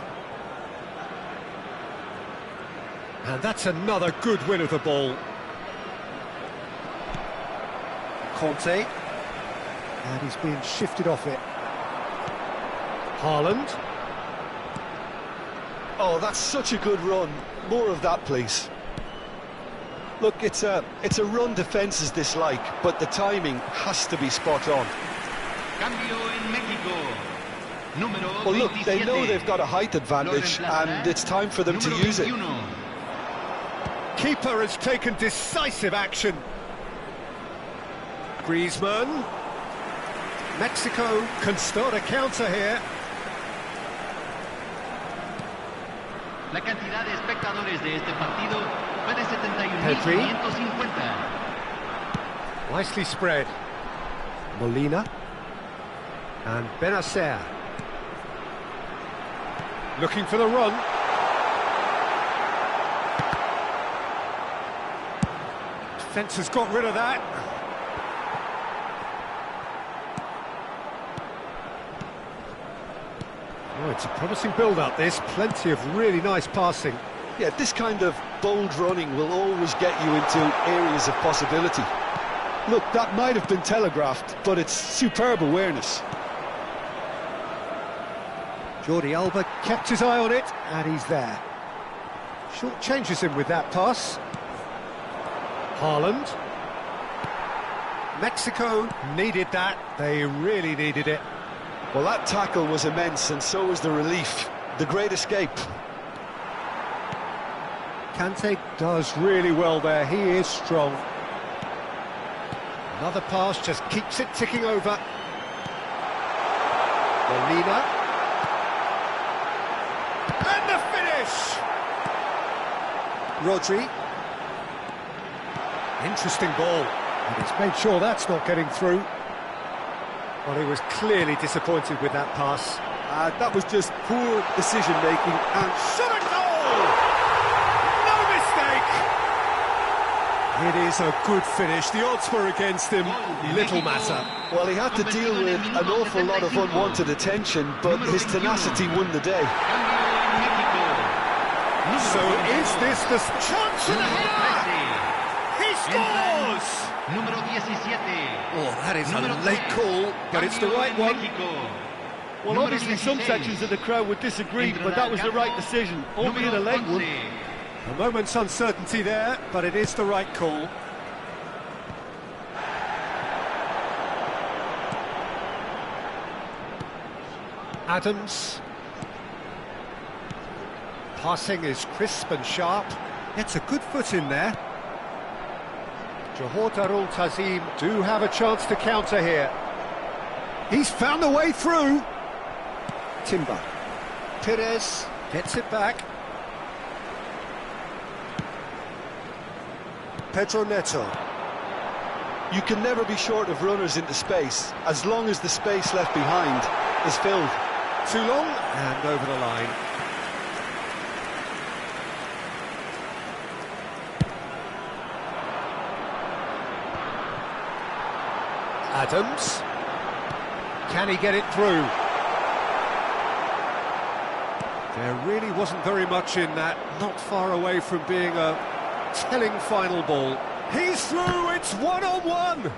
And that's another good win of the ball. Conte. And he's being shifted off it. Haaland. Oh, that's such a good run. More of that, please. Look, it's a run defences dislike, but the timing has to be spot on. Cambio en México. Número Well, look, they 27. know they've got a height advantage, and it's time for them to Número use it. 21. Keeper has taken decisive action. Griezmann. Mexico can start a counter here. La cantidad de espectadores de este partido fue de Pedri. 71.550. Nicely spread. Molina. And Benacer. Looking for the run. Defence has got rid of that. Oh, it's a promising build-up, this. Plenty of really nice passing. Yeah, this kind of bold running will always get you into areas of possibility. Look, that might have been telegraphed, but it's superb awareness. Jordi Alba kept his eye on it, and he's there. Short changes him with that pass. Haaland. Mexico needed that. They really needed it. Well, that tackle was immense, and so was the relief. The great escape. Kante does really well there. He is strong. Another pass just keeps it ticking over. Molina. And the finish! Rodri. Interesting ball. And he's made sure that's not getting through. Well, he was clearly disappointed with that pass. That was just poor decision-making and... Shot a goal! No mistake! It is a good finish. The odds were against him. Little matter. Well, he had to deal with an awful lot of unwanted attention, but his tenacity won the day. So is this the chance for the header? He scores! Número 17. Oh, that is a late call, but it's the right one. Well, obviously some sections of the crowd would disagree, but that was the right decision, albeit a late one. A moment's uncertainty there, but it is the right call. Adams. Passing is crisp and sharp. It's a good foot in there. Johor Darul Tazim do have a chance to counter here. He's found a way through. Timber. Perez gets it back. Pedro Neto. You can never be short of runners into space, as long as the space left behind is filled. Too long, and over the line. Adams. Can he get it through? There really wasn't very much in that, not far away from being a telling final ball. He's through, it's one-on-one!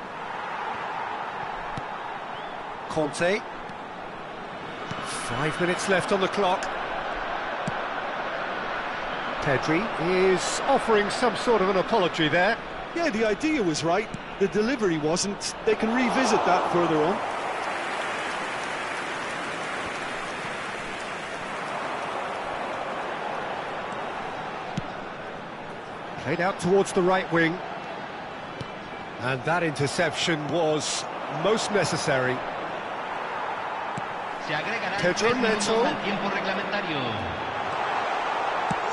Conte. 5 minutes left on the clock. Pedri is offering some sort of an apology there. Yeah, the idea was right, the delivery wasn't. They can revisit that further on. Played out towards the right wing. And that interception was most necessary. Pedro Neto.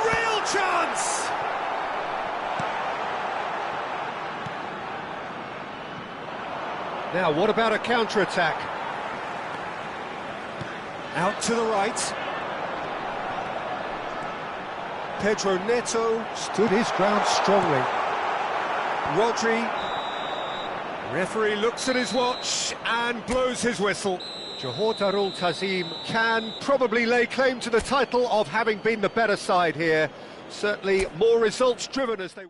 Real chance! Now, what about a counter-attack? Out to the right. Pedro Neto stood his ground strongly. Rodri. Referee looks at his watch and blows his whistle. Johor Darul Tazim can probably lay claim to the title of having been the better side here. Certainly more results driven as they...